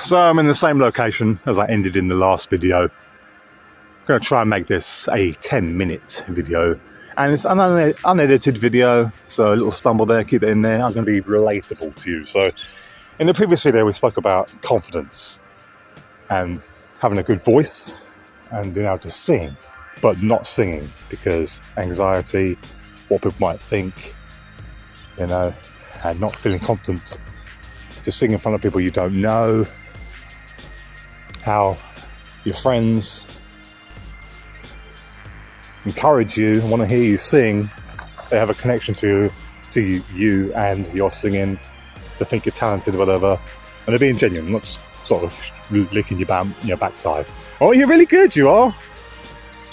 So I'm in the same location as I ended in the last video. I'm going to try and make this a 10-minute video. And it's an unedited video, so a little stumble there, keep it in there. I'm going to be relatable to you. So in the previous video, we spoke about confidence and having a good voice and being able to sing, but not singing because anxiety, what people might think, you know, and not feeling confident to sing in front of people you don't know. How your friends encourage you and want to hear you sing. They have a connection to you and your singing. They think you're talented or whatever, and they're being genuine, not just sort of licking your backside. Oh, you're really good, you are.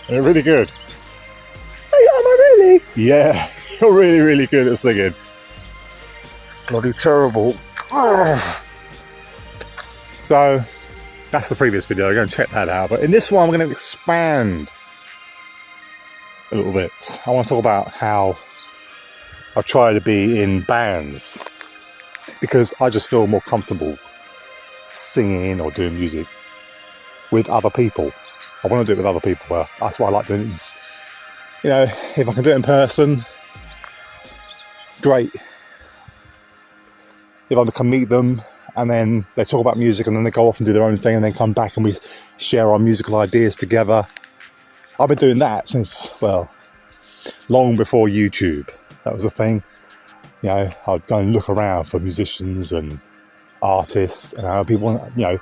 You're really good. Hey, am I really? Yeah, you're really, really good at singing. Bloody terrible. So that's the previous video. Go and check that out. But in this one, I'm going to expand a little bit. I want to talk about how I try to be in bands because I just feel more comfortable singing or doing music with other people. I want to do it with other people. That's why I like doing it. You know, if I can do it in person, great. If I can meet them and then they talk about music and then they go off and do their own thing and then come back and we share our musical ideas together. I've been doing that since, well, long before YouTube. That was a thing. You know, I'd go and look around for musicians and artists and people, you know,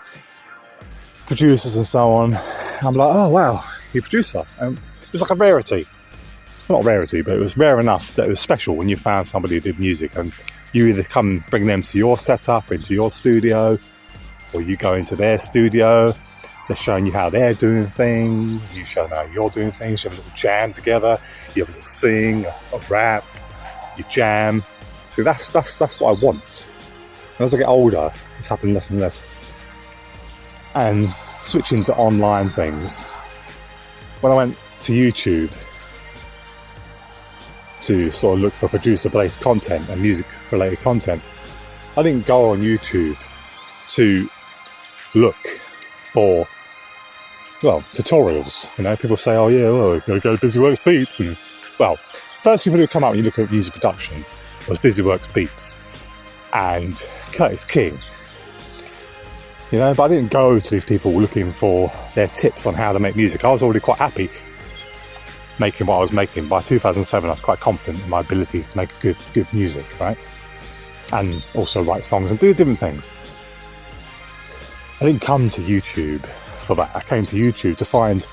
producers and so on. I'm like, oh wow, you're a producer. And it was like a rarity. Not rarity, but it was rare enough that it was special when you found somebody who did music and you either come bring them to your setup, into your studio, or you go into their studio. They're showing you how they're doing things. You show them how you're doing things. You have a little jam together. You have a little sing, a rap. You jam. So that's what I want. And as I get older, it's happening less and less. And switching to online things. When I went to YouTube to sort of look for producer-based content and music-related content, I didn't go on YouTube to look for, well, tutorials. You know, people say, oh yeah, well, you gotta go to BusyWorks Beats. And, well, first people who come out when you look at music production was BusyWorks Beats and Curtis King. You know, but I didn't go to these people looking for their tips on how to make music. I was already quite happy making what I was making. By 2007, I was quite confident in my abilities to make good music, right? And also write songs and do different things. I didn't come to YouTube for that. I came to YouTube to find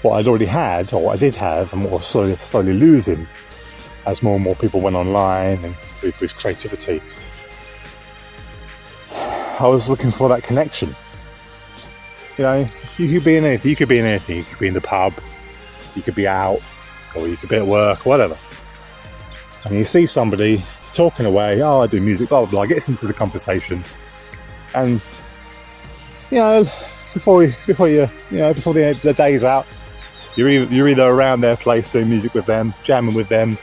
what I'd already had, or what I did have, and what I was slowly losing as more and more people went online and with creativity. I was looking for that connection. You know, you could be in anything. You could be in anything. You could be in the pub. You could be out, or you could be at work, whatever. And you see somebody talking away. Oh, I do music. Blah blah blah. Gets into the conversation, and you know, before the day's out, you're either around their place doing music with them, jamming with them,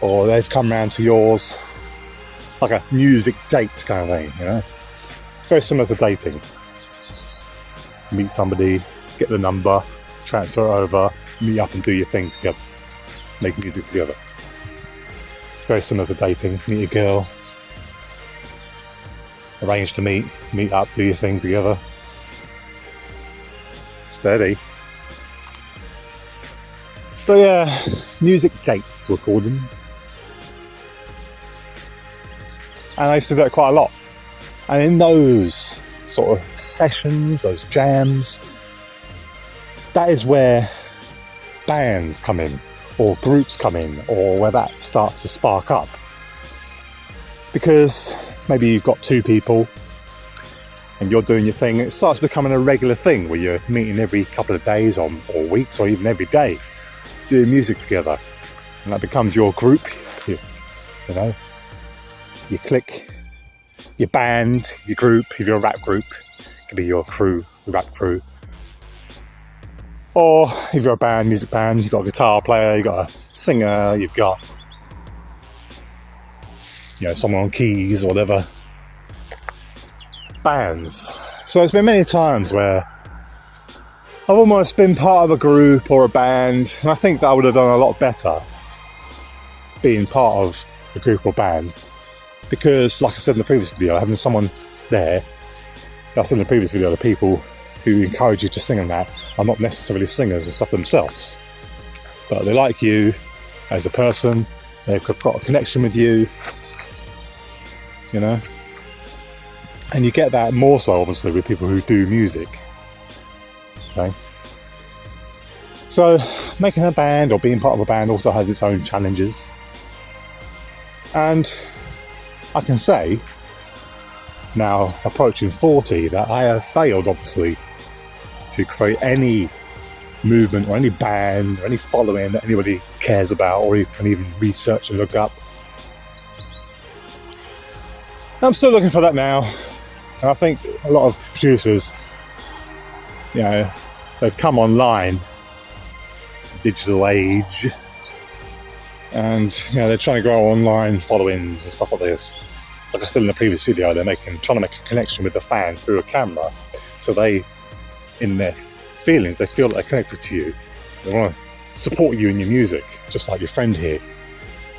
or they've come round to yours, like a music date kind of thing. You know, it's very similar to dating. Meet somebody, get the number, transfer over, meet up and do your thing together, make music together. It's very similar to dating. Meet a girl, arrange to meet up, do your thing together. Steady. So yeah, music dates we'll call them. And I used to do it quite a lot. And in those sort of sessions, those jams, that is where bands come in, or groups come in, or where that starts to spark up. Because maybe you've got two people and you're doing your thing, it starts becoming a regular thing where you're meeting every couple of days or weeks or even every day, doing music together. And that becomes your group, you know, your clique, your band, your group. If you're a rap group, it could be your crew, your rap crew. Or if you're a band, music band, you've got a guitar player, you've got a singer, you've got, you know, someone on keys or whatever. Bands. So there's been many times where I've almost been part of a group or a band, and I think that I would have done a lot better being part of a group or band, because, like I said in the previous video, having someone there, that's in the previous video, the people who encourage you to sing in that are not necessarily singers and stuff themselves, but they like you as a person, they've got a connection with you, you know, and you get that more so obviously with people who do music. Okay. So making a band or being part of a band also has its own challenges, and I can say now, approaching 40, that I have failed obviously to create any movement or any band or any following that anybody cares about or you can even research and look up. I'm still looking for that now, and I think a lot of producers, you know, they've come online, digital age, and you know, they're trying to grow online followings and stuff like this. Like I said in the previous video, they're trying to make a connection with the fan through a camera, so they, in their feelings, they feel that they're connected to you. They want to support you in your music, just like your friend here,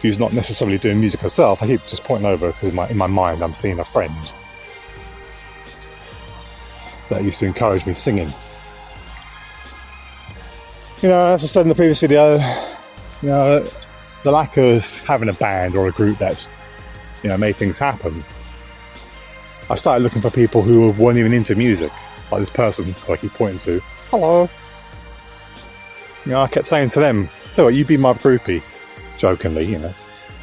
who's not necessarily doing music herself. I keep just pointing over because in my mind I'm seeing a friend that used to encourage me singing. You know, as I said in the previous video, you know, the lack of having a band or a group that's, you know, made things happen. I started looking for people who weren't even into music, like this person who I keep pointing to. Hello. You know, I kept saying to them, so what, you be my groupie, jokingly, you know.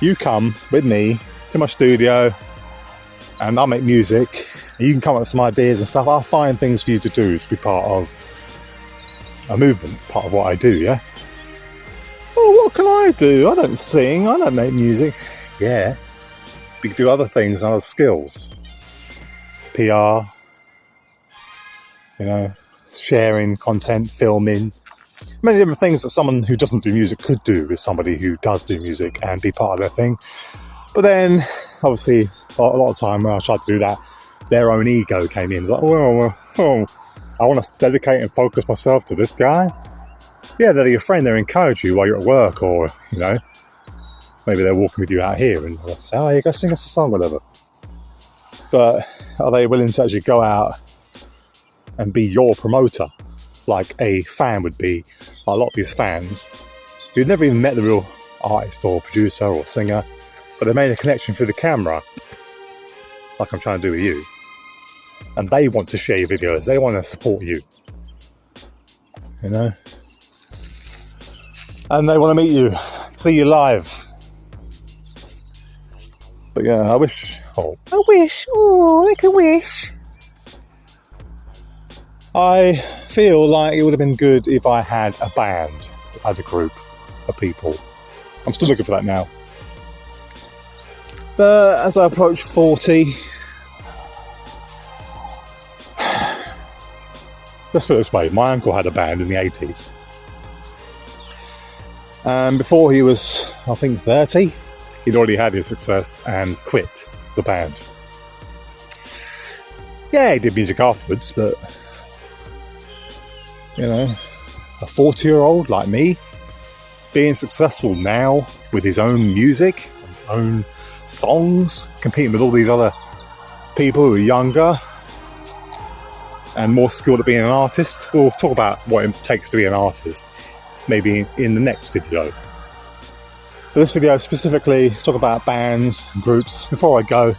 You come with me to my studio and I'll make music. You can come up with some ideas and stuff. I'll find things for you to do to be part of a movement, part of what I do, yeah? Oh, what can I do? I don't sing, I don't make music. Yeah, you can do other things and other skills. PR, you know, sharing content, filming, many different things that someone who doesn't do music could do with somebody who does do music and be part of their thing. But then, obviously, a lot of time when I tried to do that, their own ego came in. It's like, oh, I want to dedicate and focus myself to this guy. Yeah, they're your friend, they encourage you while you're at work, or, you know, maybe they're walking with you out here and they'll say, oh, you go sing us a song, whatever. But are they willing to actually go out and be your promoter, like a fan would be? A lot of these fans who've never even met the real artist or producer or singer, but they made a connection through the camera, like I'm trying to do with you. And they want to share your videos, they want to support you, you know? And they want to meet you, see you live. But yeah, I wish, make a wish. I feel like it would have been good if I had a band, if I had a group of people. I'm still looking for that now. But as I approach 40, let's put it this way, my uncle had a band in the 80s. And before he was, I think, 30, he'd already had his success and quit the band. Yeah, he did music afterwards, but, you know, a 40-year-old like me, being successful now with his own music, own songs, competing with all these other people who are younger and more skilled at being an artist. We'll talk about what it takes to be an artist maybe in the next video. For this video specifically, talk about bands, groups. Before I go,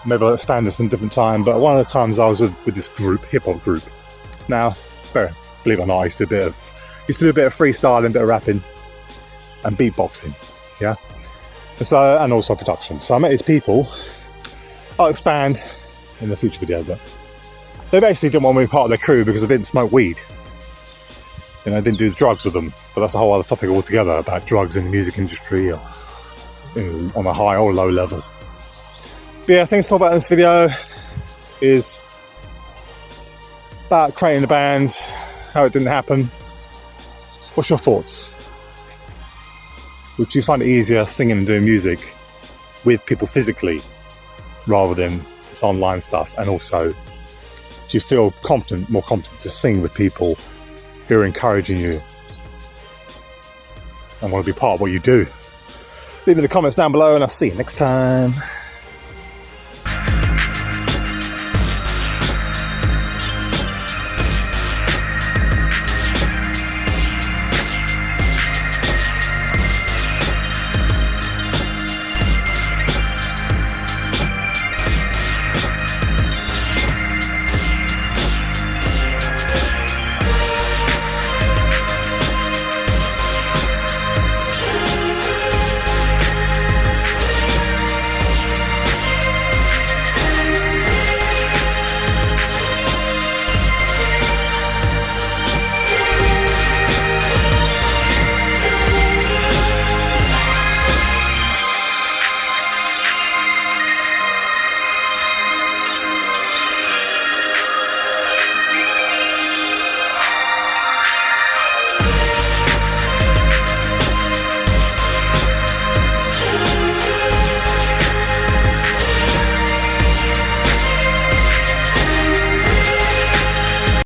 maybe I'll expand this in a different time, but one of the times I was with this group, hip-hop group. Now, believe it or not, I used to do a bit of freestyling, a bit of rapping and beatboxing, yeah? And also production. So I met these people. I'll expand in the future video, but they basically didn't want me part of their crew because I didn't smoke weed. You know, I didn't do the drugs with them, but that's a whole other topic altogether about drugs in the music industry or on a high or low level. But yeah, things to talk about in this video is about creating a band, how it didn't happen. What's your thoughts? Would you find it easier singing and doing music with people physically rather than this online stuff? And also, Do you feel confident, more confident to sing with people who are encouraging you and want to be part of what you do? Leave me in the comments down below, and I'll see you next time.